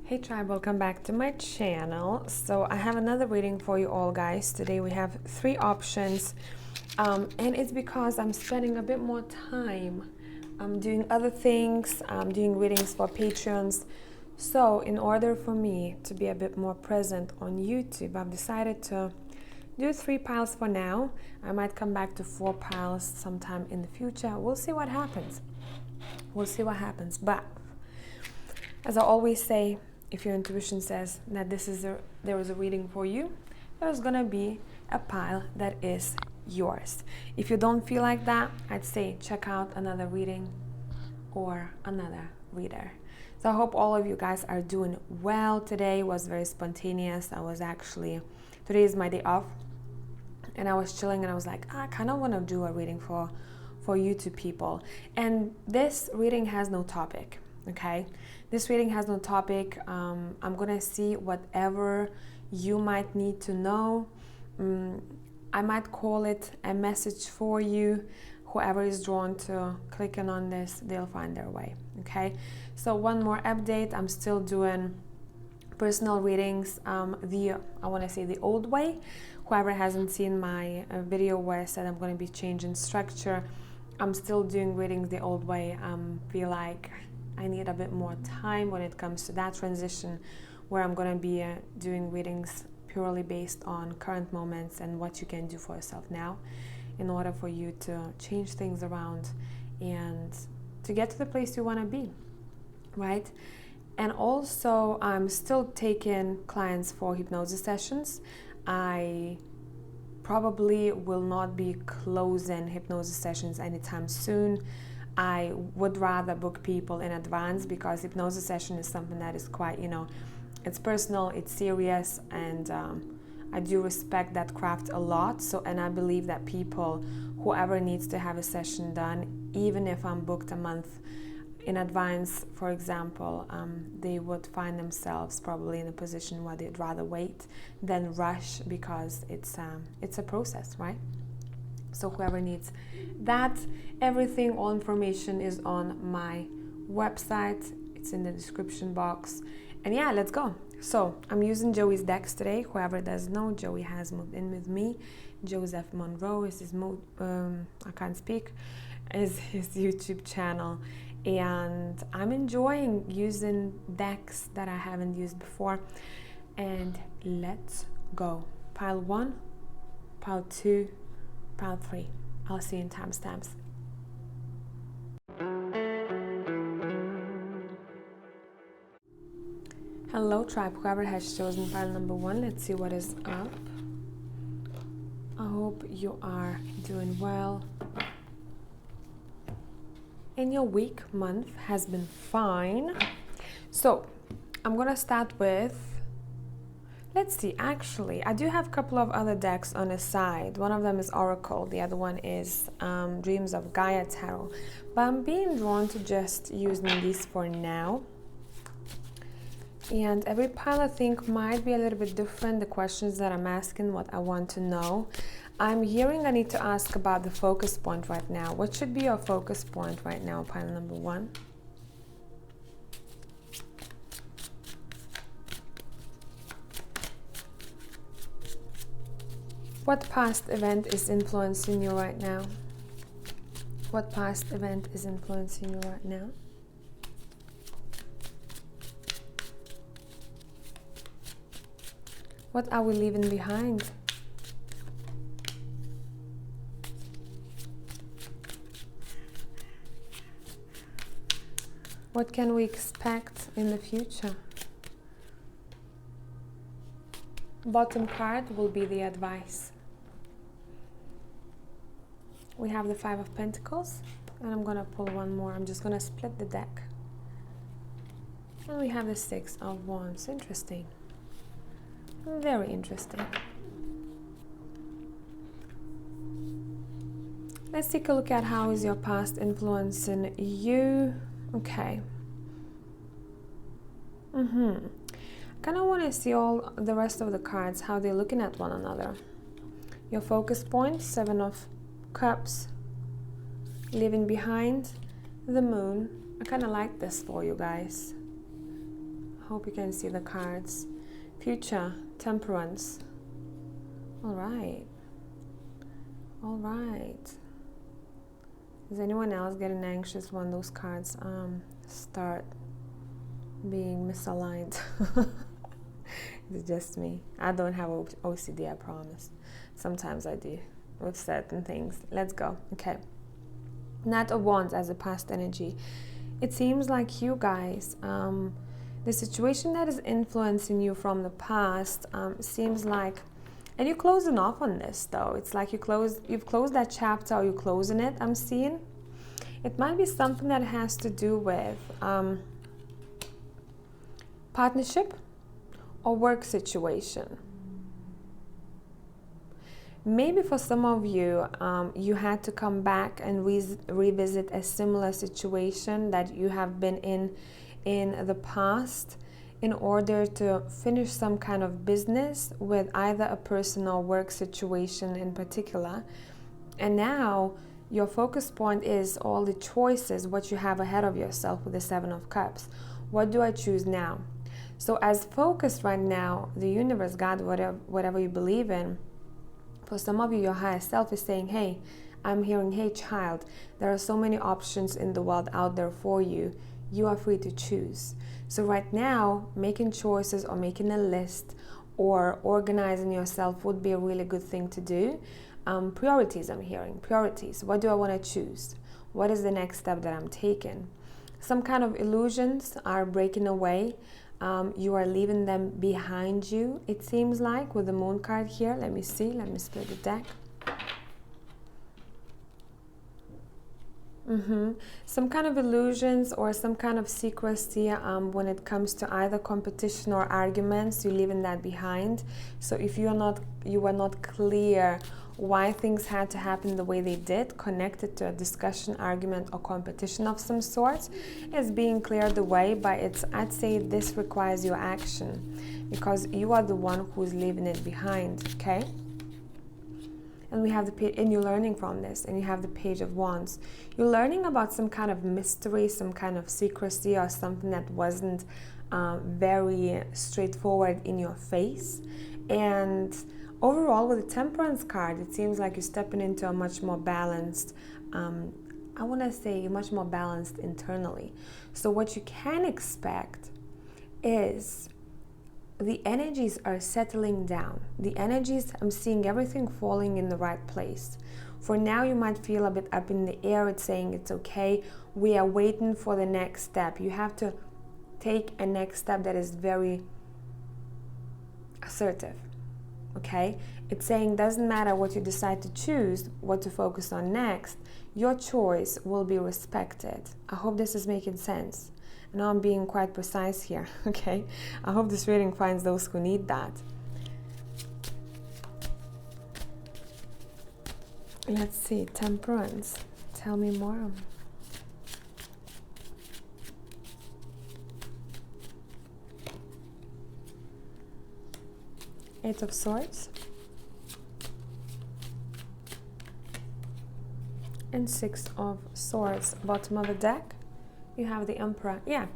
Hey tribe, welcome back to my channel. So I have another reading for you all, guys. Today we have 3 options, and it's because I'm spending a bit more time doing other things, doing readings for Patreons. So in order for me to be a bit more present on YouTube, I've decided to do 3 piles for now. I might come back to 4 piles sometime in the future. We'll see what happens. But as I always say, if your intuition says that there is a reading for you, there's gonna be a pile that is yours. If you don't feel like that, I'd say check out another reading or another reader. So I hope all of you guys are doing well. Today was very spontaneous. Today is my day off, and I was chilling and I was like, I kind of want to do a reading for YouTube people. And this reading has no topic. Okay, this reading has no topic. I'm gonna see whatever you might need to know. I might call it a message for you. Whoever is drawn to clicking on this, they'll find their way. Okay, so one more update. I'm still doing personal readings I want to say the old way. Whoever hasn't seen my video where I said I'm going to be changing structure, I'm still doing readings the old way. Feel like I need a bit more time when it comes to that transition, where I'm going to be doing readings purely based on current moments and what you can do for yourself now in order for you to change things around and to get to the place you want to be, right? And also, I'm still taking clients for hypnosis sessions. I probably will not be closing hypnosis sessions anytime soon. I would rather book people in advance because hypnosis session is something that is quite, it's personal, it's serious, and I do respect that craft a lot. And I believe that whoever needs to have a session done, even if I'm booked a month in advance, for example, they would find themselves probably in a position where they'd rather wait than rush, because it's a process, right? So whoever needs that, all information is on my website. It's in the description box. And yeah, let's go. So I'm using Joey's decks today. Whoever doesn't know, Joey has moved in with me. Joseph Monroe is his is his YouTube channel. And I'm enjoying using decks that I haven't used before. And let's go. Pile 1, pile 2, pile 3. I'll see you in timestamps. Hello tribe, whoever has chosen pile number 1, let's see what is up. I hope you are doing well. And your week, month has been fine. So I'm gonna start with, let's see, actually, I do have a couple of other decks on the side. One of them is Oracle, the other one is Dreams of Gaia Tarot. But I'm being drawn to just using these for now. And every pile, I think, might be a little bit different. The questions that I'm asking, what I want to know. I'm hearing I need to ask about the focus point right now. What should be your focus point right now, pile number 1? What past event is influencing you right now? What past event is influencing you right now? What are we leaving behind? What can we expect in the future? Bottom card will be the advice. We have the 5 of Pentacles, and I'm gonna pull one more. I'm just gonna split the deck. And we have the 6 of Wands. Interesting. Very interesting. Let's take a look at how is your past influencing you. Okay. Kind of want to see all the rest of the cards, how they're looking at one another. Your focus point, 7 of Cups, leaving behind the Moon. I kind of like this for you guys. Hope you can see the cards. Future, Temperance. All right. All right. Is anyone else getting anxious when those cards start being misaligned? It's just me. I don't have OCD, I promise. Sometimes I do with certain things. Let's go. Okay. Knight of Wands as a past energy. It seems like you guys, the situation that is influencing you from the past seems like, and you're closing off on this though. It's like you've closed that chapter, or you're closing it, I'm seeing. It might be something that has to do with partnership or work situation. Maybe for some of you, you had to come back and revisit a similar situation that you have been in the past in order to finish some kind of business with either a personal work situation in particular. And now your focus point is all the choices, what you have ahead of yourself with the Seven of Cups. What do I choose now? So as focus right now, the universe, God, whatever you believe in, for some of you, your higher self is saying, hey, I'm hearing, hey child, there are so many options in the world out there for you. You are free to choose. So right now, making choices or making a list or organizing yourself would be a really good thing to do. Priorities, I'm hearing. Priorities. What do I want to choose? What is the next step that I'm taking? Some kind of illusions are breaking away. You are leaving them behind you, it seems like, with the Moon card here. Let me see. Let me split the deck. Some kind of illusions or some kind of secrecy when it comes to either competition or arguments, you're leaving that behind. So if you were not clear why things had to happen the way they did, connected to a discussion, argument, or competition of some sort, is being cleared away. But I'd say this requires your action, because you are the one who's leaving it behind, okay? And we have and you're learning from this, and you have the Page of Wands. You're learning about some kind of mystery, some kind of secrecy, or something that wasn't very straightforward in your face. And overall, with the Temperance card, it seems like you're stepping into a much more balanced, I want to say much more balanced internally. So what you can expect is the energies are settling down. The energies, I'm seeing everything falling in the right place. For now, you might feel a bit up in the air. It's saying it's okay. We are waiting for the next step. You have to take a next step that is very assertive. Okay? It's saying doesn't matter what you decide to choose, what to focus on next, your choice will be respected. I hope this is making sense. I know I'm being quite precise here, okay? I hope this reading finds those who need that. Let's see, Temperance. Tell me more. Eight of Swords. And Six of Swords. Bottom of the deck, you have the Emperor. Yeah.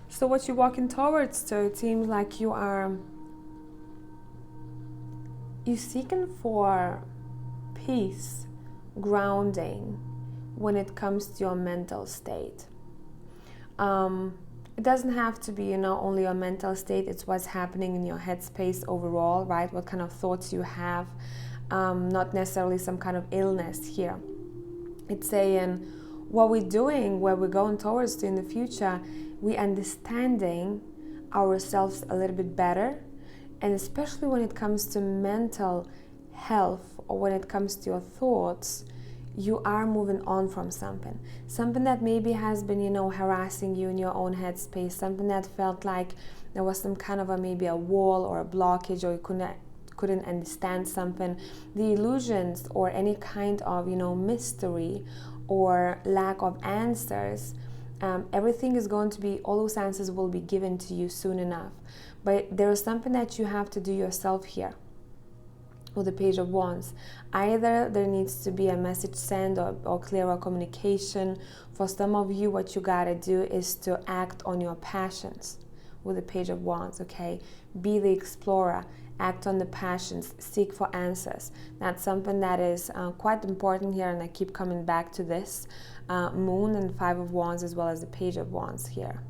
So what you're walking towards, so it seems like you're seeking for peace, grounding when it comes to your mental state. It doesn't have to be, only your mental state. It's what's happening in your headspace overall, right? What kind of thoughts you have, not necessarily some kind of illness here. It's saying what we're doing, where we're going towards to in the future, we're understanding ourselves a little bit better. And especially when it comes to mental health, or when it comes to your thoughts, you are moving on from something that maybe has been, harassing you in your own headspace, something that felt like there was some kind of maybe a wall or a blockage, or you couldn't understand something. The illusions or any kind of, mystery or lack of answers, everything is going to be, all those answers will be given to you soon enough. But there is something that you have to do yourself here with the Page of Wands. Either there needs to be a message sent or clearer communication. For some of you, what you gotta do is to act on your passions, with the Page of Wands, okay? Be the explorer, act on the passions, seek for answers. That's something that is quite important here, and I keep coming back to this. Moon and Five of Wands, as well as the Page of Wands here.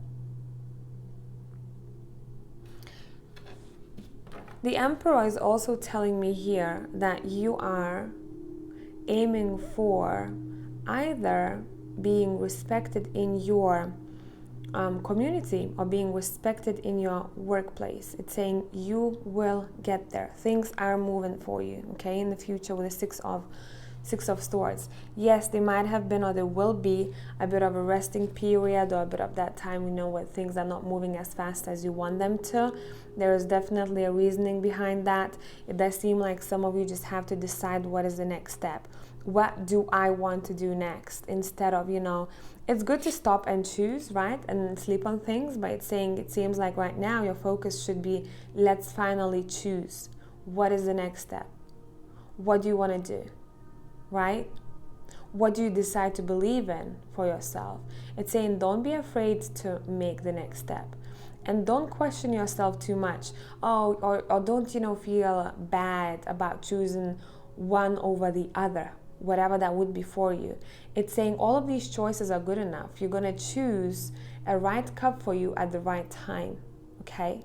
The Emperor is also telling me here that you are aiming for either being respected in your community or being respected in your workplace. It's saying you will get there. Things are moving for you, okay, in the future with the Six of Swords. Yes, there might have been, or there will be, a bit of a resting period, or a bit of that time, where things are not moving as fast as you want them to. There is definitely a reasoning behind that. It does seem like some of you just have to decide what is the next step. What do I want to do next? Instead of, it's good to stop and choose, right? And sleep on things, but it's saying it seems like right now your focus should be, let's finally choose. What is the next step? What do you want to do? Right? What do you decide to believe in for yourself? It's saying don't be afraid to make the next step. And don't question yourself too much. Or don't, feel bad about choosing one over the other, whatever that would be for you. It's saying all of these choices are good enough. You're going to choose a right cup for you at the right time, okay?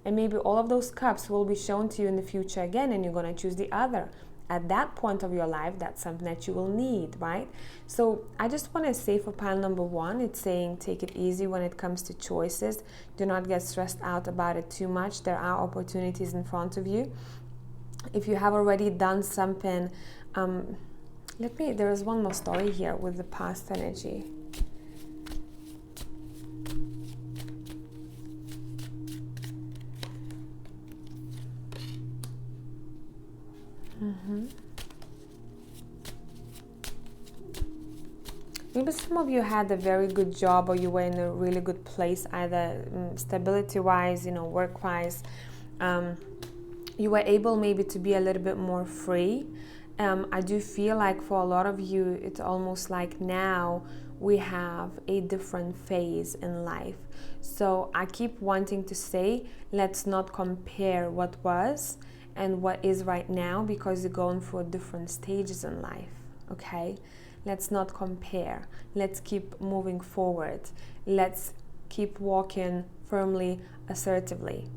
And maybe all of those cups will be shown to you in the future again, and you're going to choose the other. At that point of your life, that's something that you will need, right? So I just want to say for pile number 1, it's saying take it easy when it comes to choices. Do not get stressed out about it too much. There are opportunities in front of you. If you have already done something, there is one more story here with the past energy. Maybe some of you had a very good job, or you were in a really good place, either stability-wise, work-wise. You were able maybe to be a little bit more free. I do feel like for a lot of you, it's almost like now we have a different phase in life. So I keep wanting to say, let's not compare what was and what is right now, because you're going through different stages in life, okay? Let's not compare. Let's keep moving forward. Let's keep walking firmly, assertively.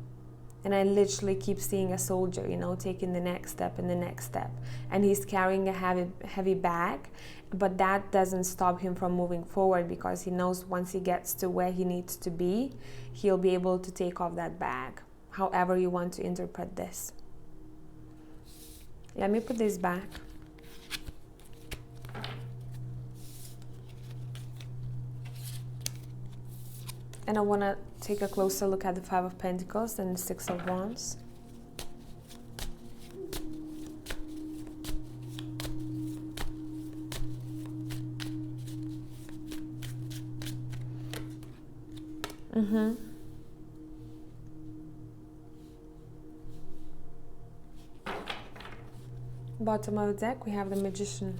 And I literally keep seeing a soldier, taking the next step and the next step. And he's carrying a heavy bag, but that doesn't stop him from moving forward, because he knows once he gets to where he needs to be, he'll be able to take off that bag, however you want to interpret this. Let me put this back. And I want to take a closer look at the Five of Pentacles and the Six of Wands. Bottom of the deck, we have the Magician.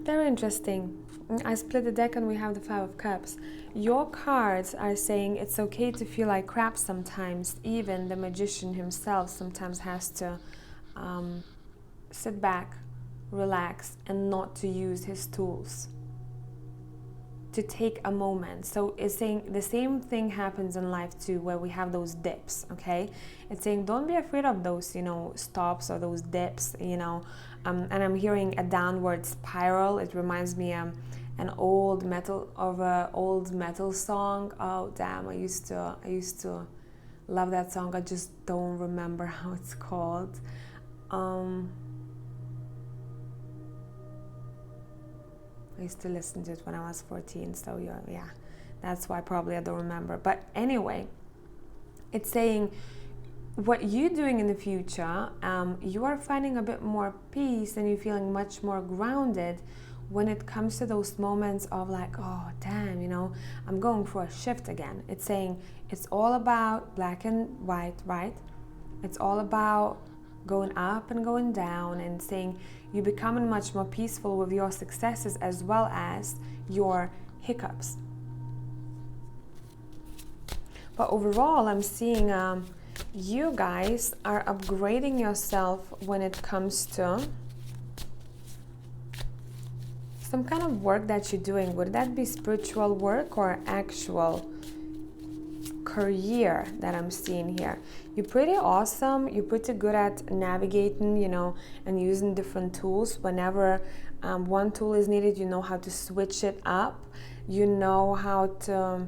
Very interesting. I split the deck and we have the Five of Cups. Your cards are saying it's okay to feel like crap sometimes. Even the Magician himself sometimes has to sit back, relax, and not to use his tools. To take a moment. So it's saying the same thing happens in life too, where we have those dips, okay? It's saying don't be afraid of those, stops or those dips, and I'm hearing a downward spiral. It reminds me an old metal song. Oh damn, I used to love that song. I just don't remember how it's called. I used to listen to it when I was 14, so yeah, that's why probably I don't remember. But anyway, it's saying what you're doing in the future, you are finding a bit more peace and you're feeling much more grounded when it comes to those moments of like, oh damn, I'm going for a shift again. It's saying it's all about black and white, right? It's all about going up and going down, and saying you're becoming much more peaceful with your successes as well as your hiccups. But overall, I'm seeing you guys are upgrading yourself when it comes to some kind of work that you're doing. Would that be spiritual work or actual career that I'm seeing here? You're pretty awesome. You're pretty good at navigating, you know, and using different tools. Whenever one tool is needed, you know how to switch it up. You know how to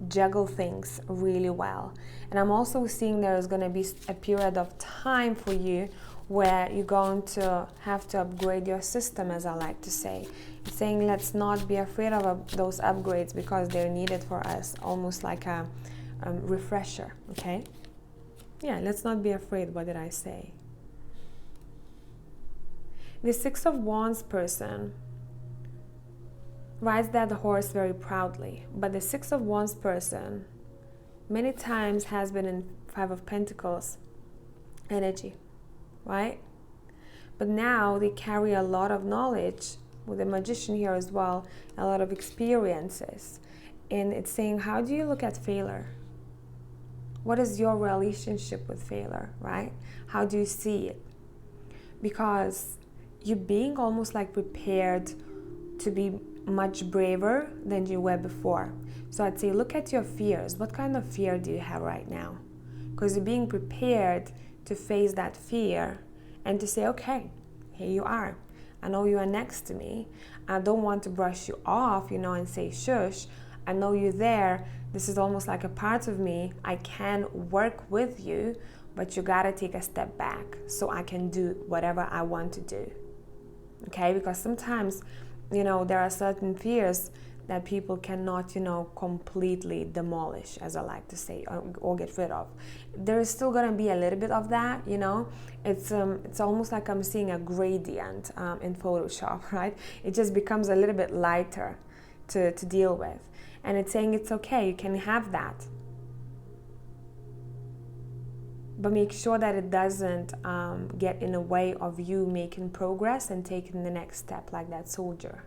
juggle things really well. And I'm also seeing there is going to be a period of time for you where you're going to have to upgrade your system, as I like to say. It's saying let's not be afraid of those upgrades because they're needed for us, almost like a refresher, okay? Yeah, let's not be afraid. What did I say? The Six of Wands person rides that horse very proudly, but the Six of Wands person many times has been in Five of Pentacles energy, right? But now they carry a lot of knowledge, with the Magician here as well, a lot of experiences. And it's saying, how do you look at failure? What is your relationship with failure, right? How do you see it? Because you're being almost like prepared to be much braver than you were before. So I'd say look at your fears. What kind of fear do you have right now? Because you're being prepared to face that fear and to say, okay, here you are. I know you are next to me. I don't want to brush you off, you know, and say shush. I know you're there. This is almost like a part of me. I can work with you, but you gotta take a step back so I can do whatever I want to do. Okay, because sometimes, you know, there are certain fears that people cannot, you know, completely demolish, as I like to say, or get rid of. There is still gonna be a little bit of that, you know. It's almost like I'm seeing a gradient in Photoshop, right? It just becomes a little bit lighter to deal with. And it's saying it's okay, you can have that. But make sure that it doesn't get in the way of you making progress and taking the next step like that soldier.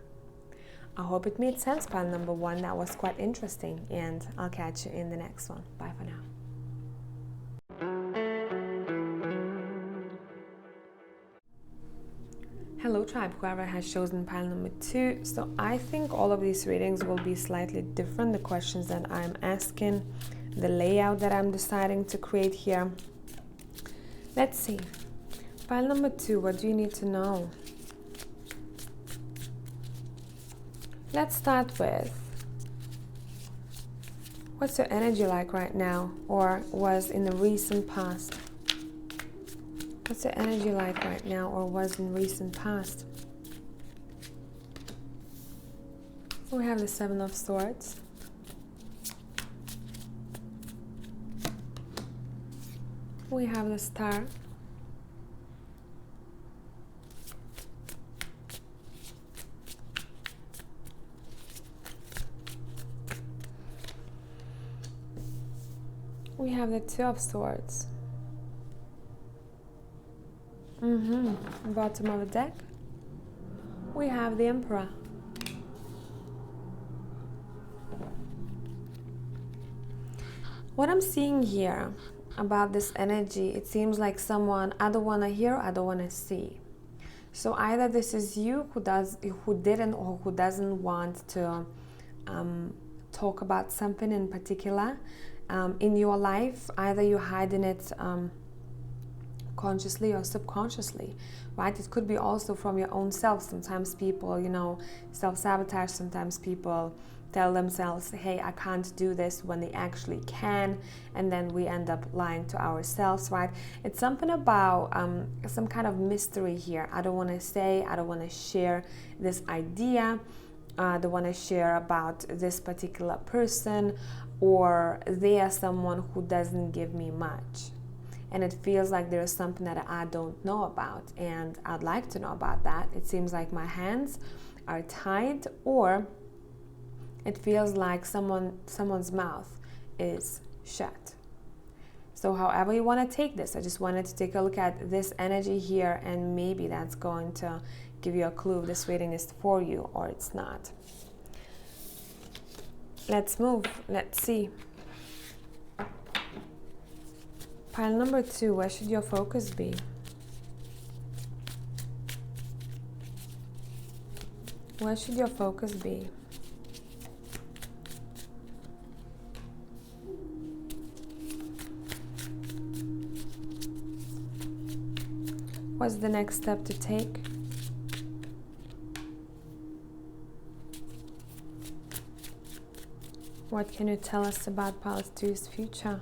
I hope it made sense, pile number one. That was quite interesting, and I'll catch you in the next one. Bye for now. Hello tribe, whoever has chosen pile number 2. So I think all of these readings will be slightly different. The questions that I'm asking, the layout that I'm deciding to create here. Let's see. Pile number 2, what do you need to know? Let's start with, what's your energy like right now, or was in the recent past? What's your energy like right now, or was in recent past? We have the Seven of Swords. We have the Star. We have the Two of Swords. Bottom of the deck. We have the Emperor. What I'm seeing here about this energy, it seems like someone I don't want to hear, I don't want to see. So either this is you who didn't or who doesn't want to talk about something in particular in your life. Either you're hiding it consciously or subconsciously, right? It could be also from your own self. Sometimes people, you know, self-sabotage. Sometimes people tell themselves, hey, I can't do this, when they actually can, and then we end up lying to ourselves, right? It's something about some kind of mystery here. I don't want to say, I don't want to share this idea, I don't want to share about this particular person, or they are someone who doesn't give me much. And it feels like there's something that I don't know about, and I'd like to know about that. It seems like my hands are tied, or it feels like someone's mouth is shut. So however you want to take this, I just wanted to take a look at this energy here, and maybe that's going to give you a clue if this reading is for you or it's not. Let's move. Let's see. Pile number 2, where should your focus be? Where should your focus be? What's the next step to take? What can you tell us about Pile 2's future?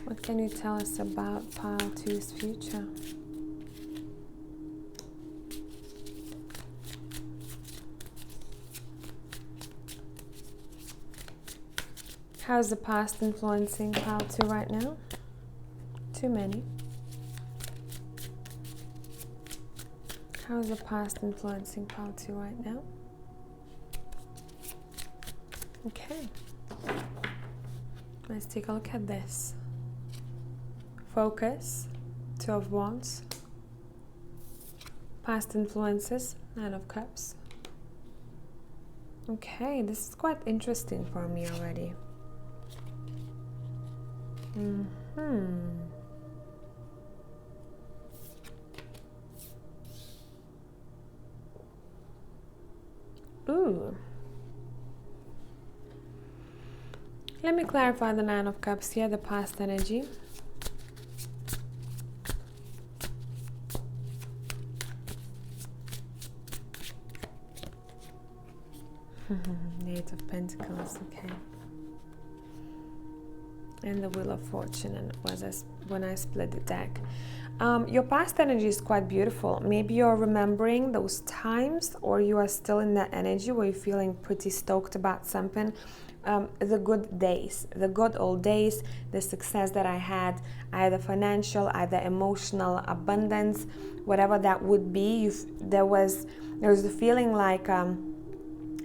What can you tell us about Pile 2's future? How's the past influencing Pile 2 right now? Too many. How's the past influencing Pile 2 right now? Okay. Let's take a look at this. Focus, 2 of Wands. Past influences, 9 of Cups. Okay, this is quite interesting for me already. Ooh. Let me clarify the 9 of Cups here, the past energy. Eight of Pentacles, okay. And the Wheel of Fortune, and it was when I split the deck. Your past energy is quite beautiful. Maybe you're remembering those times, or you are still in that energy where you're feeling pretty stoked about something. The good days, the good old days, the success that I had, either financial, either emotional, abundance, whatever that would be. There was the feeling like,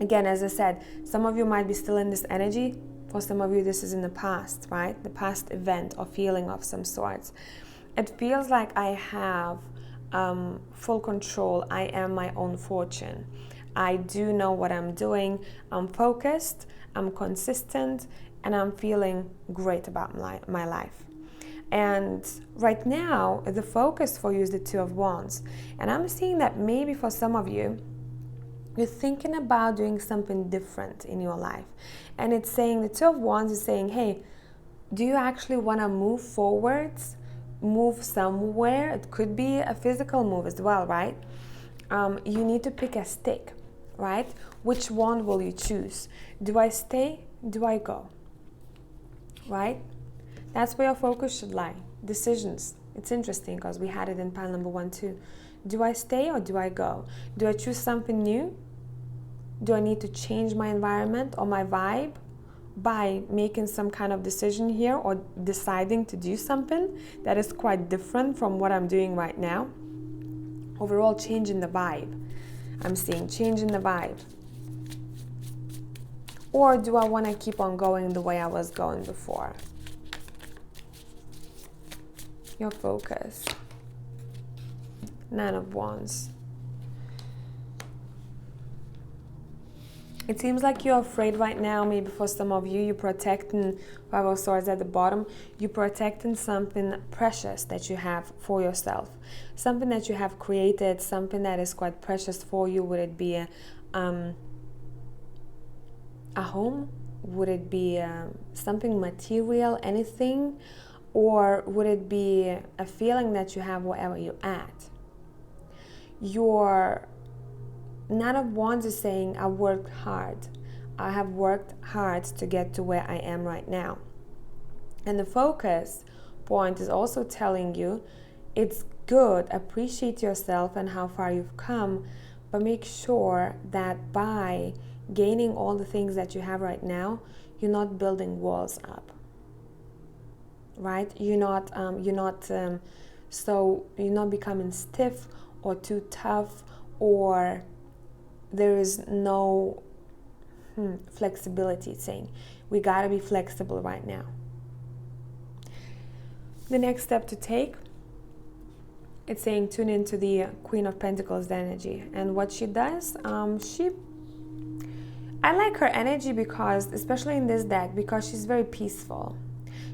again, as I said, some of you might be still in this energy. For some of you, this is in the past, right? The past event or feeling of some sorts. It feels like I have full control. I am my own fortune. I do know what I'm doing. I'm focused, I'm consistent, and I'm feeling great about my life. And right now, the focus for you is the 2 of Wands. And I'm seeing that maybe for some of you, you're thinking about doing something different in your life. And it's saying, the 2 of Wands is saying, hey, do you actually want to move forwards, move somewhere? It could be a physical move as well, right? You need to pick a stick, right? Which one will you choose? Do I stay? Do I go? Right? That's where your focus should lie. Decisions. It's interesting because we had it in pile number 1 too. Do I stay or do I go? Do I choose something new? Do I need to change my environment or my vibe by making some kind of decision here, or deciding to do something that is quite different from what I'm doing right now? Overall, changing the vibe. I'm seeing changing the vibe. Or do I want to keep on going the way I was going before? Your focus. 9 of Wands. It seems like you're afraid right now. Maybe for some of you, you're protecting, 5 of Swords at the bottom, you're protecting something precious that you have for yourself. Something that you have created, something that is quite precious for you. Would it be a home? Would it be something material, anything? Or would it be a feeling that you have wherever you're at? Your 9 of Wands is saying, I worked hard. I have worked hard to get to where I am right now. And the focus point is also telling you, it's good, appreciate yourself and how far you've come, but make sure that by gaining all the things that you have right now, you're not building walls up. Right? You're not becoming stiff or too tough, or there is no flexibility. It's saying we got to be flexible right now. The next step to take, it's saying tune into the Queen of Pentacles energy. And what she does, I like her energy because, especially in this deck, because she's very peaceful.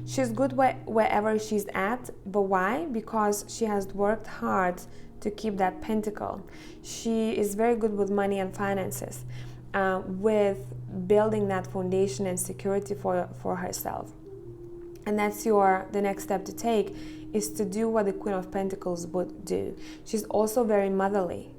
She's good wherever she's at, but why? Because she has worked hard to keep that pentacle. She is very good with money and finances, with building that foundation and security for herself. And that's the next step to take, is to do what the Queen of Pentacles would do. She's also very motherly.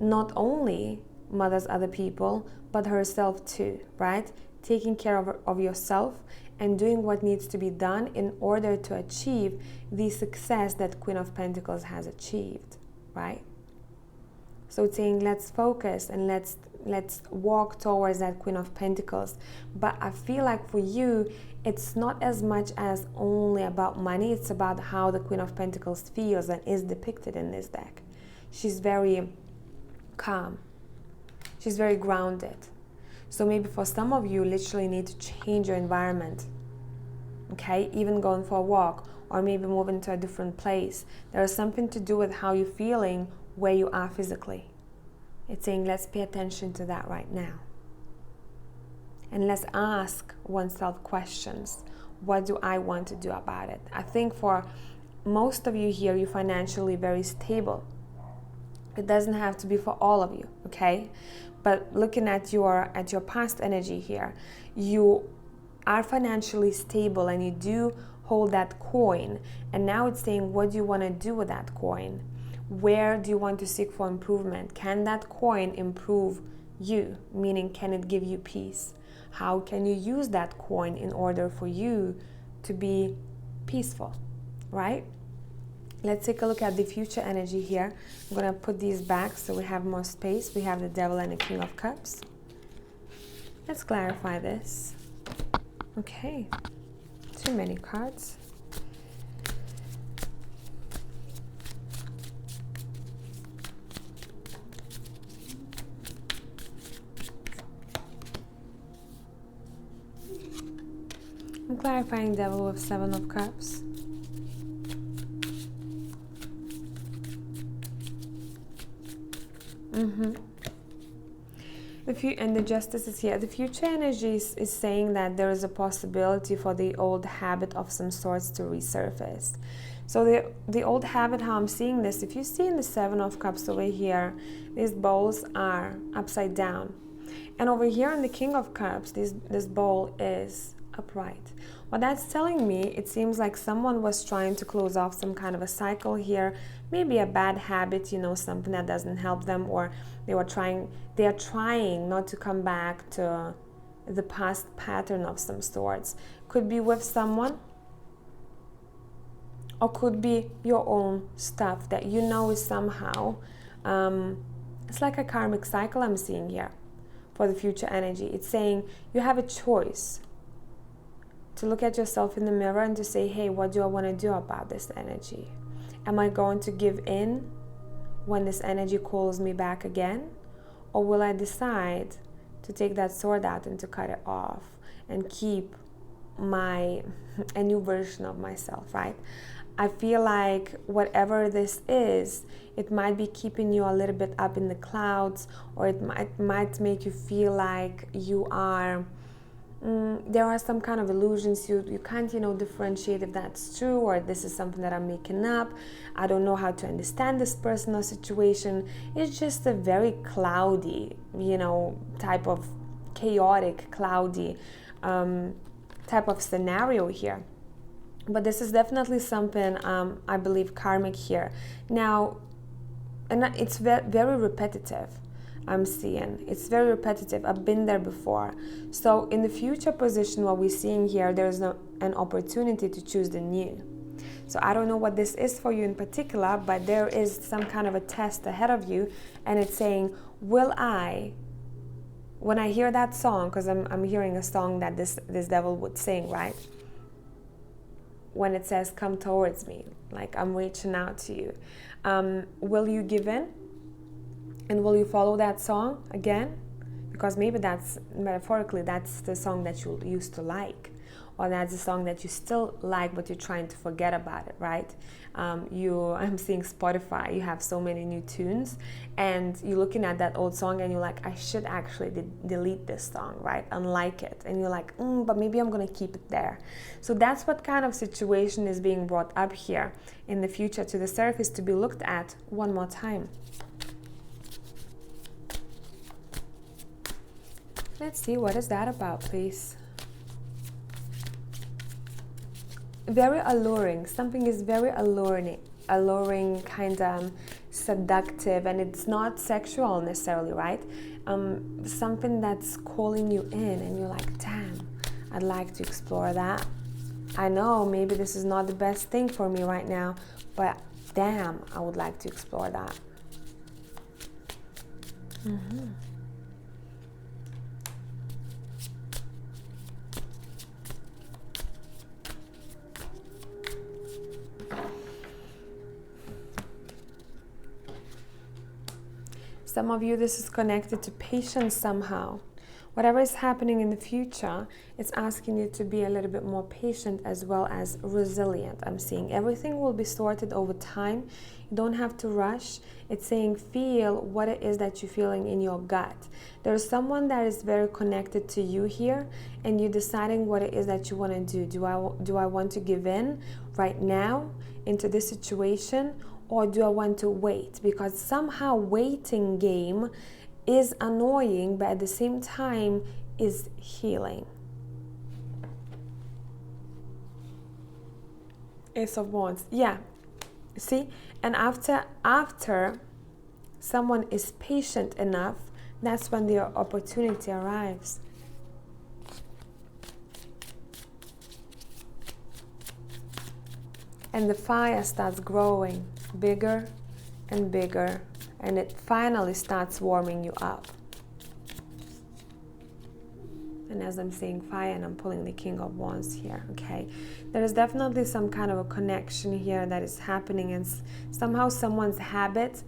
Not only mothers other people, but herself too, right? Taking care of yourself and doing what needs to be done in order to achieve the success that Queen of Pentacles has achieved, right? So it's saying let's focus and let's walk towards that Queen of Pentacles. But I feel like for you, it's not as much as only about money. It's about how the Queen of Pentacles feels and is depicted in this deck. She's very calm. She's very grounded. So maybe for some of you, literally need to change your environment. Okay, even going for a walk, or maybe moving to a different place. There is something to do with how you're feeling where you are physically. It's saying let's pay attention to that right now. And let's ask oneself questions. What do I want to do about it? I think for most of you here, you're financially very stable. It doesn't have to be for all of you, okay? But looking at your past energy here, you are financially stable and you do hold that coin. And now it's saying, what do you want to do with that coin? Where do you want to seek for improvement? Can that coin improve you? Meaning, can it give you peace? How can you use that coin in order for you to be peaceful, right? Let's take a look at the future energy here. I'm going to put these back so we have more space. We have the Devil and the King of Cups. Let's clarify this. Okay, too many cards. I'm clarifying Devil with 7 of Cups. And the Justice is here. The future energy is saying that there is a possibility for the old habit of some sorts to resurface. So the old habit, how I'm seeing this, if you see in the 7 of Cups over here, these bowls are upside down. And over here in the King of Cups, this bowl is upright. What that's telling me, it seems like someone was trying to close off some kind of a cycle here, maybe a bad habit, something that doesn't help them, or they are trying not to come back to the past pattern of some sorts. Could be with someone, or could be your own stuff that is somehow, it's like a karmic cycle I'm seeing here for the future energy. It's saying you have a choice to look at yourself in the mirror and to say, hey, what do I want to do about this energy? Am I going to give in when this energy calls me back again? Or will I decide to take that sword out and to cut it off and keep a new version of myself, right? I feel like whatever this is, it might be keeping you a little bit up in the clouds, or it might make you feel like you are there are some kind of illusions. You can't differentiate if that's true or this is something that I'm making up. I don't know how to understand this person or situation. It's just a very cloudy, type of chaotic, cloudy type of scenario here. But this is definitely something I believe karmic here. Now, and it's very repetitive. I'm seeing it's very repetitive. I've been there before. So in the future position, what we're seeing here, there's an opportunity to choose the new. So I don't know what this is for you in particular, but there is some kind of a test ahead of you, and it's saying, will I, when I hear that song, because I'm hearing a song that this devil would sing, right? When it says, come towards me, like I'm reaching out to you. Will you give in? And will you follow that song again? because maybe that's, metaphorically, that's the song that you used to like, or that's a song that you still like but you're trying to forget about it, right? I'm seeing Spotify, you have so many new tunes, and you're looking at that old song and you're like, I should actually delete this song, right? Unlike it. And you're like, but maybe I'm gonna keep it there. So that's what kind of situation is being brought up here in the future to the surface to be looked at one more time. Let's see, what is that about, please? Very alluring. Something is very alluring, kind of seductive, and it's not sexual necessarily, right? Something that's calling you in, and you're like, damn, I'd like to explore that. I know maybe this is not the best thing for me right now, but damn, I would like to explore that. Some of you, this is connected to patience somehow. Whatever is happening in the future, it's asking you to be a little bit more patient as well as resilient. I'm seeing everything will be sorted over time. You don't have to rush. It's saying feel what it is that you're feeling in your gut. There's someone that is very connected to you here, and you're deciding what it is that you want to do. Do I want to give in right now into this situation, or do I want to wait? Because somehow waiting game is annoying, but at the same time is healing. Ace of Wands. Yeah. See? And after someone is patient enough, that's when the opportunity arrives. And the fire starts growing bigger and bigger, and it finally starts warming you up. And as I'm saying fire, and I'm pulling the King of Wands here, okay? There is definitely some kind of a connection here that is happening, and somehow someone's habit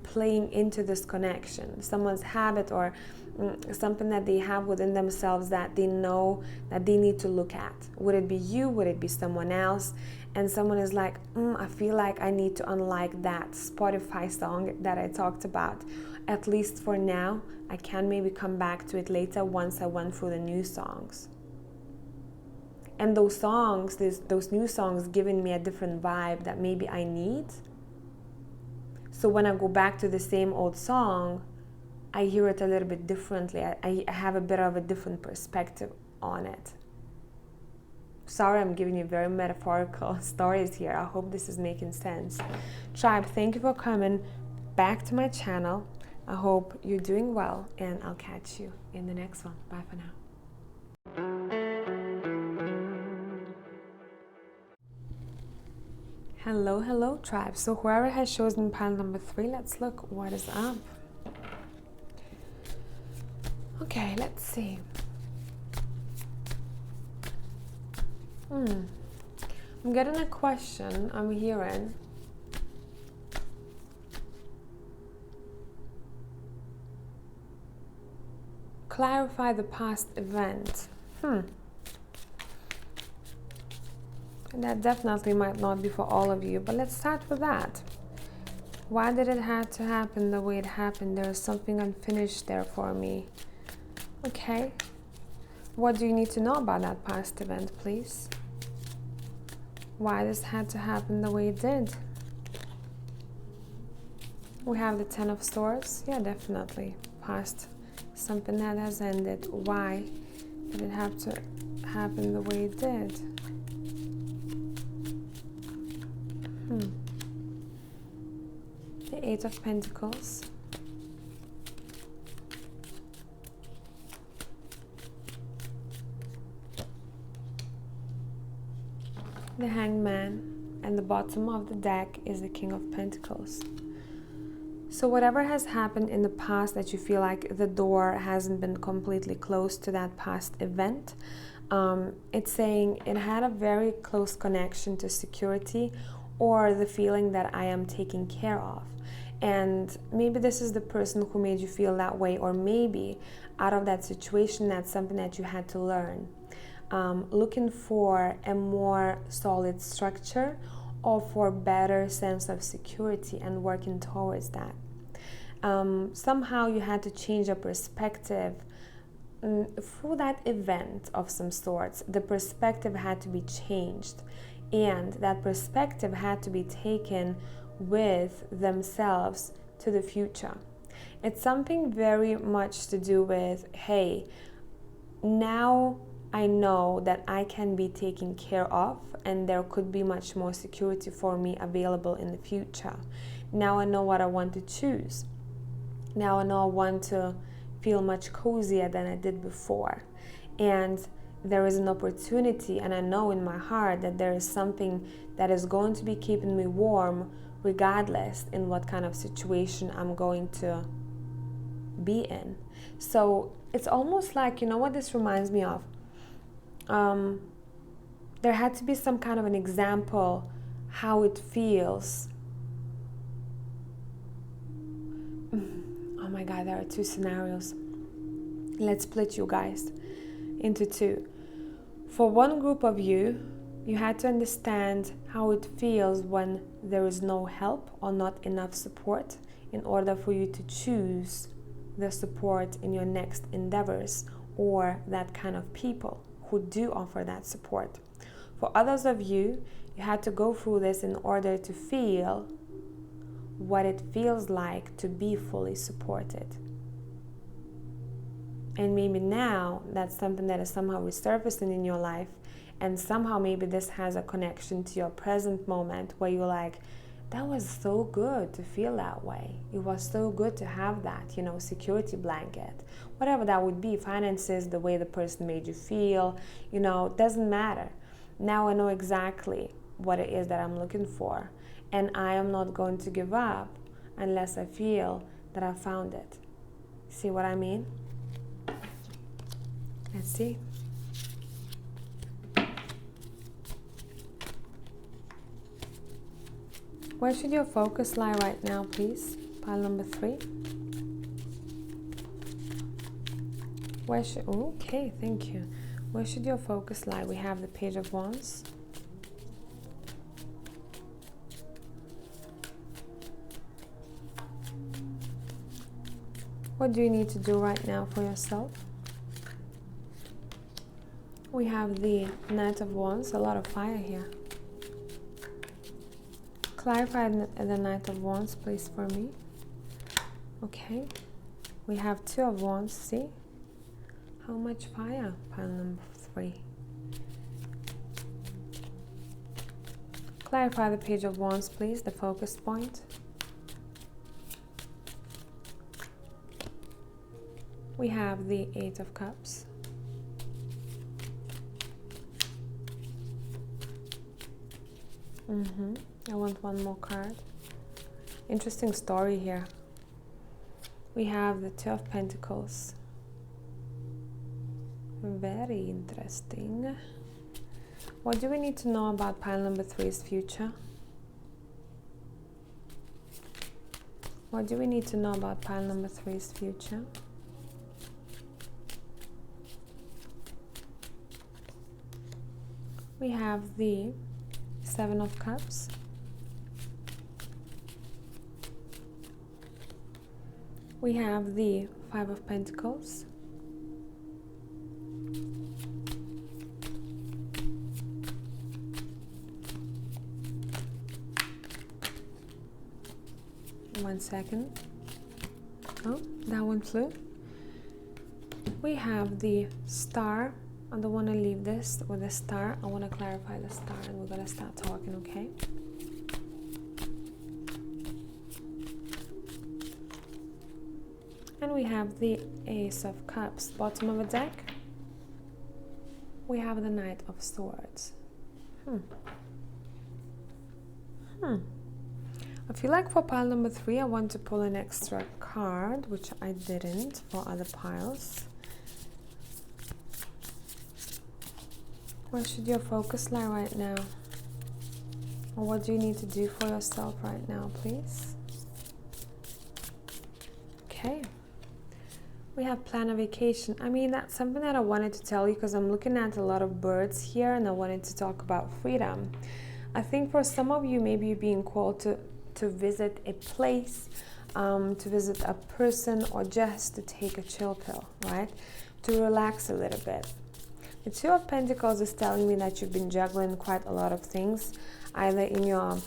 playing into this connection. Someone's habit or something that they have within themselves that they know that they need to look at. Would it be you? Would it be someone else? And someone is like, I feel like I need to unlike that Spotify song that I talked about. At least for now, I can maybe come back to it later once I went through the new songs. And those songs, those new songs giving me a different vibe that maybe I need. So when I go back to the same old song, I hear it a little bit differently. I have a bit of a different perspective on it. Sorry, I'm giving you very metaphorical stories here. I hope this is making sense. Tribe, thank you for coming back to my channel. I hope you're doing well, and I'll catch you in the next one. Bye for now. Hello, tribe. So whoever has chosen pile number 3, let's look what is up. Okay, let's see. I'm getting a question. I'm hearing. Clarify the past event. That definitely might not be for all of you, but let's start with that. Why did it have to happen the way it happened? There is something unfinished there for me. Okay. What do you need to know about that past event, please? Why this had to happen the way it did? We have the 10 of Swords. Yeah, definitely. Past something that has ended. Why did it have to happen the way it did? The 8 of Pentacles. The Hangman, and the bottom of the deck is the King of Pentacles. So whatever has happened in the past that you feel like the door hasn't been completely closed to that past event, it's saying it had a very close connection to security or the feeling that I am taken care of. And maybe this is the person who made you feel that way, or maybe out of that situation, that's something that you had to learn. Looking for a more solid structure or for better sense of security and working towards that. Somehow you had to change your perspective through that event of some sorts. The perspective had to be changed, and that perspective had to be taken with themselves to the future. It's something very much to do with, hey, now I know that I can be taken care of and there could be much more security for me available in the future. Now I know what I want to choose. Now I know I want to feel much cozier than I did before. And there is an opportunity, and I know in my heart that there is something that is going to be keeping me warm regardless in what kind of situation I'm going to be in. So it's almost like, you know what this reminds me of? There had to be some kind of an example how it feels. Oh my God, there are two scenarios. Let's split you guys into two. For one group of you, you had to understand how it feels when there is no help or not enough support in order for you to choose the support in your next endeavors or that kind of people who do offer that support. For others of you, you had to go through this in order to feel what it feels like to be fully supported. And maybe now that's something that is somehow resurfacing in your life, and somehow maybe this has a connection to your present moment where you're like, that was so good to feel that way. It was so good to have that, security blanket. Whatever that would be, finances, the way the person made you feel, it doesn't matter. Now I know exactly what it is that I'm looking for. And I am not going to give up unless I feel that I found it. See what I mean? Let's see. Where should your focus lie right now, please? Pile number 3. Okay, thank you. Where should your focus lie? We have the Page of Wands. What do you need to do right now for yourself? We have the Knight of Wands, a lot of fire here. Clarify the Knight of Wands, please, for me. Okay. We have 2 of Wands, see? How much fire? Pile number 3. Clarify the Page of Wands, please, the focus point. We have the 8 of Cups. I want one more card. Interesting story here. We have the 2 of Pentacles. Very interesting. What do we need to know about pile number 3's future? What do we need to know about pile number 3's future? We have the 7 of Cups. We have the 5 of Pentacles. One second. Oh, that one flew. We have the Star. I don't want to leave this with a star. I want to clarify the star, and we're going to start talking, okay? And we have the Ace of Cups. Bottom of the deck, we have the Knight of Swords. I feel like for pile number 3, I want to pull an extra card, which I didn't for other piles. Where should your focus lie right now? Or what do you need to do for yourself right now, please? We have plan a vacation. I mean, that's something that I wanted to tell you because I'm looking at a lot of birds here and I wanted to talk about freedom. I think for some of you, maybe you're being called to visit a place, to visit a person, or just to take a chill pill, right? To relax a little bit. The Two of Pentacles is telling me that you've been juggling quite a lot of things, either in your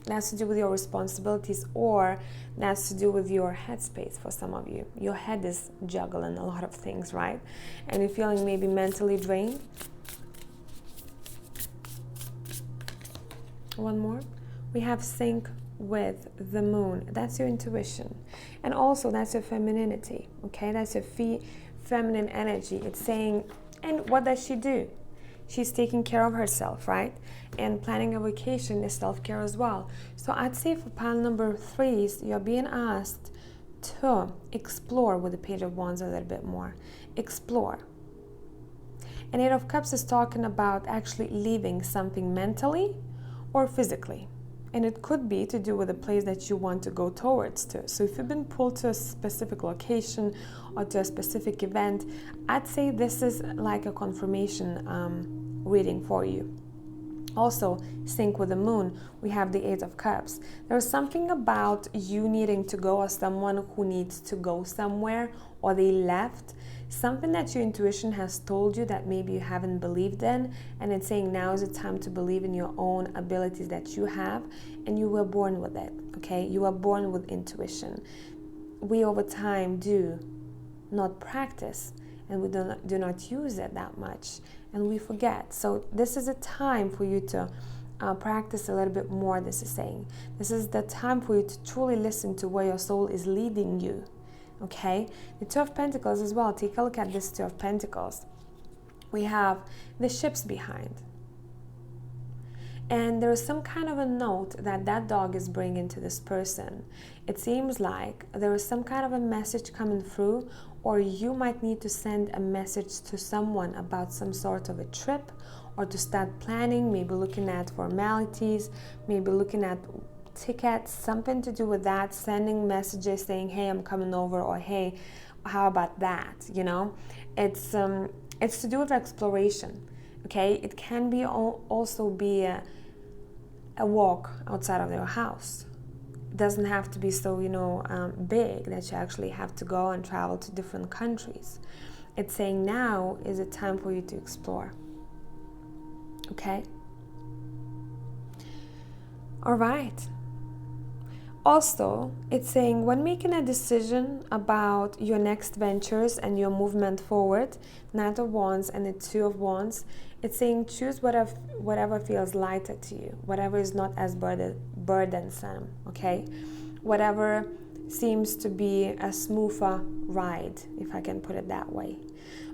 that's to do with your responsibilities, or that's to do with your headspace. For some of you, your head is juggling a lot of things, right? And you're feeling maybe mentally drained. One more. We have sync with the moon. That's your intuition, and also that's your femininity. Okay, that's your feminine energy. It's saying, and what does she do? She's taking care of herself, right? And planning a vacation is self-care as well. So I'd say for pile number 3, you're being asked to explore with the Page of Wands a little bit more. Explore. And 8 of Cups is talking about actually leaving something mentally or physically. And it could be to do with a place that you want to go towards to. So if you've been pulled to a specific location or to a specific event, I'd say this is like a confirmation reading for you. Also, sync with the moon, we have the 8 of Cups. There's something about you needing to go, or someone who needs to go somewhere, or they left. Something that your intuition has told you that maybe you haven't believed in, and it's saying now is the time to believe in your own abilities that you have, and you were born with it, okay? You were born with intuition. We over time do not practice, and we do not use it that much, and we forget. So this is a time for you to practice a little bit more, this is saying. This is the time for you to truly listen to where your soul is leading you. Okay, the Two of Pentacles as well. Take a look at this Two of Pentacles. We have the ships behind. And there is some kind of a note that that dog is bringing to this person. It seems like there is some kind of a message coming through, or you might need to send a message to someone about some sort of a trip, or to start planning, maybe looking at formalities, maybe looking at tickets, something to do with that, sending messages saying, hey, I'm coming over, or hey, how about that? You know, it's to do with exploration. Okay, it can be also be a walk outside of your house. It doesn't have to be so, you know, big that you actually have to go and travel to different countries. It's saying now is a time for you to explore. Okay. All right. Also, it's saying when making a decision about your next ventures and your movement forward, Knight of Wands and the Two of Wands, it's saying choose whatever feels lighter to you, whatever is not as burdensome, okay? Whatever seems to be a smoother ride, if I can put it that way.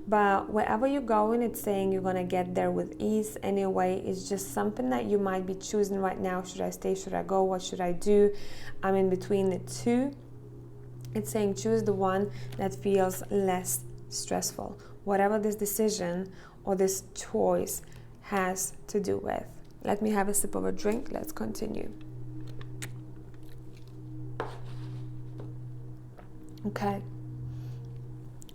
But wherever you're going, it's saying you're going to get there with ease anyway. It's just something that you might be choosing right now. Should I stay? Should I go? What should I do? I'm in between the two. It's saying choose the one that feels less stressful. Whatever this decision or this choice has to do with. Let me have a sip of a drink. Let's continue. Okay.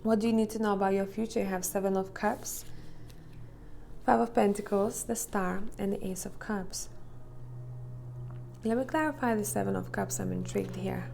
What do you need to know about your future? You have 7 of Cups, 5 of Pentacles, the Star, and the Ace of Cups. Let me clarify the 7 of Cups. I'm intrigued here.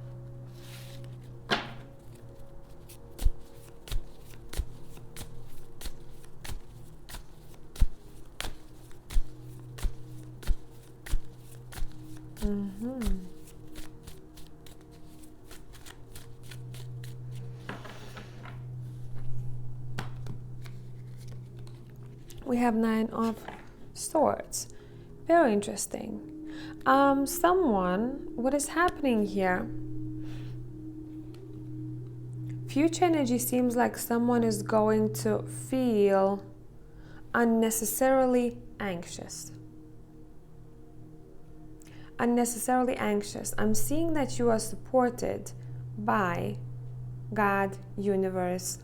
We have 9 of Swords. Very interesting. What is happening here? Future energy seems like someone is going to feel unnecessarily anxious. Unnecessarily anxious. I'm seeing that you are supported by God, universe,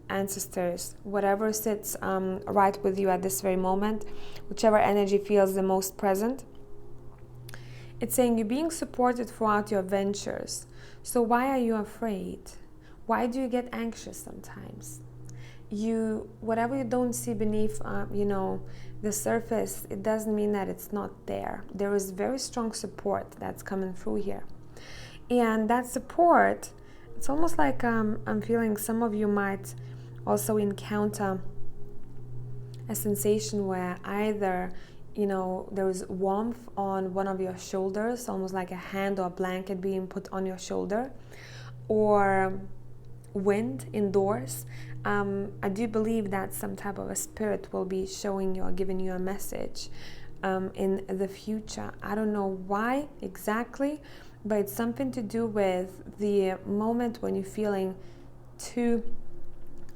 ancestors, whatever sits right with you at this very moment, whichever energy feels the most present. It's saying you're being supported throughout your ventures. So why are you afraid? Why do you get anxious sometimes? Whatever you don't see beneath, the surface, it doesn't mean that it's not there. There is very strong support that's coming through here. And that support, it's almost like I'm feeling some of you might also encounter a sensation where either, there is warmth on one of your shoulders, almost like a hand or a blanket being put on your shoulder, or wind indoors. I do believe that some type of a spirit will be showing you or giving you a message in the future. I don't know why exactly, but it's something to do with the moment when you're feeling too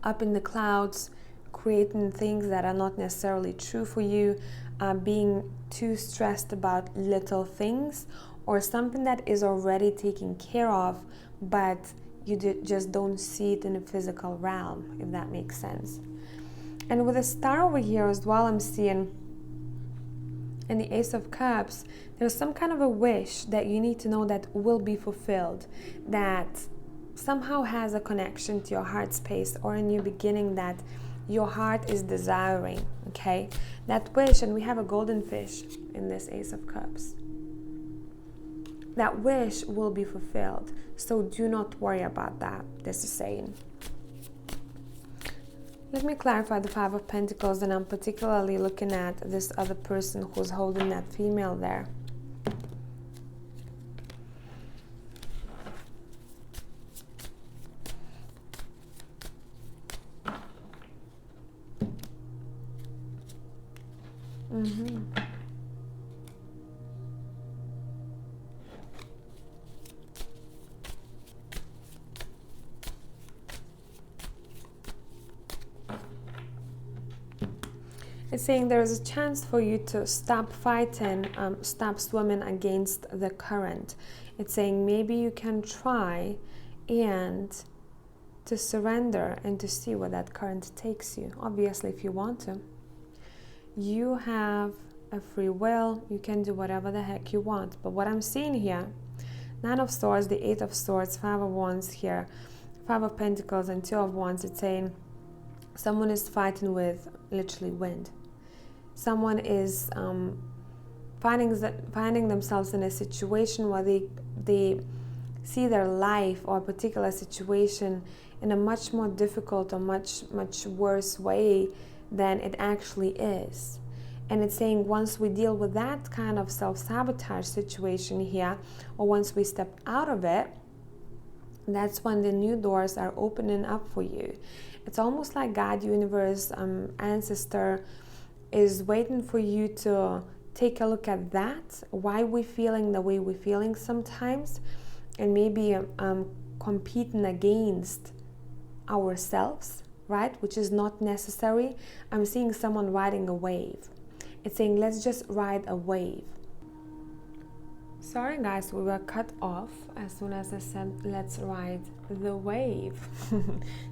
up in the clouds, creating things that are not necessarily true for you, being too stressed about little things, or something that is already taken care of, but you just don't see it in the physical realm, if that makes sense. And with the star over here as well, I'm seeing in the Ace of Cups, there's some kind of a wish that you need to know that will be fulfilled, that somehow has a connection to your heart space or a new beginning that your heart is desiring, okay? That wish, and we have a golden fish in this Ace of Cups. That wish will be fulfilled, so do not worry about that, this is saying. Let me clarify the Five of Pentacles, and I'm particularly looking at this other person who's holding that female there. It's saying there is a chance for you to stop fighting, stop swimming against the current. It's saying maybe you can try and to surrender and to see where that current takes you. Obviously, if you want to. You have a free will. You can do whatever the heck you want. But what I'm seeing here, Nine of Swords, the Eight of Swords, Five of Wands here, Five of Pentacles, and Two of Wands. It's saying someone is fighting with literally wind. Someone is finding themselves in a situation where they see their life or a particular situation in a much more difficult or much worse way than it actually is. And it's saying once we deal with that kind of self-sabotage situation here, or once we step out of it, that's when the new doors are opening up for you. It's almost like God, universe, ancestor is waiting for you to take a look at that, why we're feeling the way we're feeling sometimes, and maybe competing against ourselves, right? Which is not necessary. I'm seeing someone riding a wave. It's saying, let's just ride a wave. Sorry guys, we were cut off as soon as I said, let's ride the wave.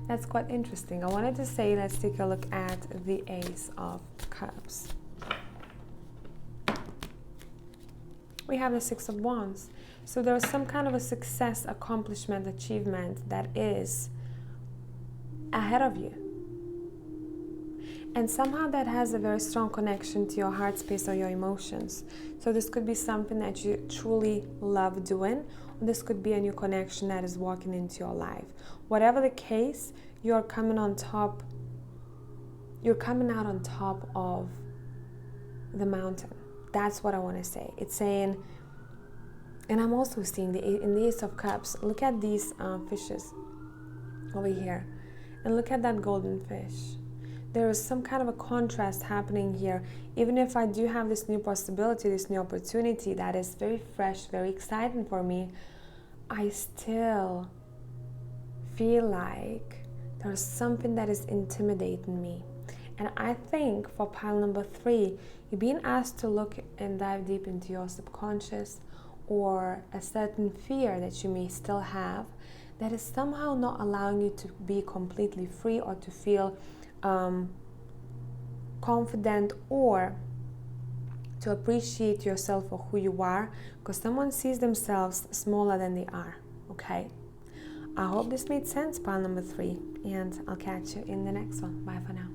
That's quite interesting. I wanted to say, let's take a look at the Ace of Cups. We have the Six of Wands. So there's some kind of a success, accomplishment, achievement that is ahead of you. And somehow that has a very strong connection to your heart space or your emotions. So this could be something that you truly love doing, or this could be a new connection that is walking into your life. Whatever the case, you're coming out on top of the mountain. That's what I want to say. It's saying, and I'm also seeing in the Ace of Cups, look at these fishes over here, and look at that golden fish. There is some kind of a contrast happening here. Even if I do have this new possibility, this new opportunity that is very fresh, very exciting for me, I still feel like there's something that is intimidating me. And I think for pile number 3, you're being asked to look and dive deep into your subconscious, or a certain fear that you may still have that is somehow not allowing you to be completely free or to feel confident or to appreciate yourself for who you are, because someone sees themselves smaller than they are, okay? I hope this made sense, pile number 3, and I'll catch you in the next one. Bye for now.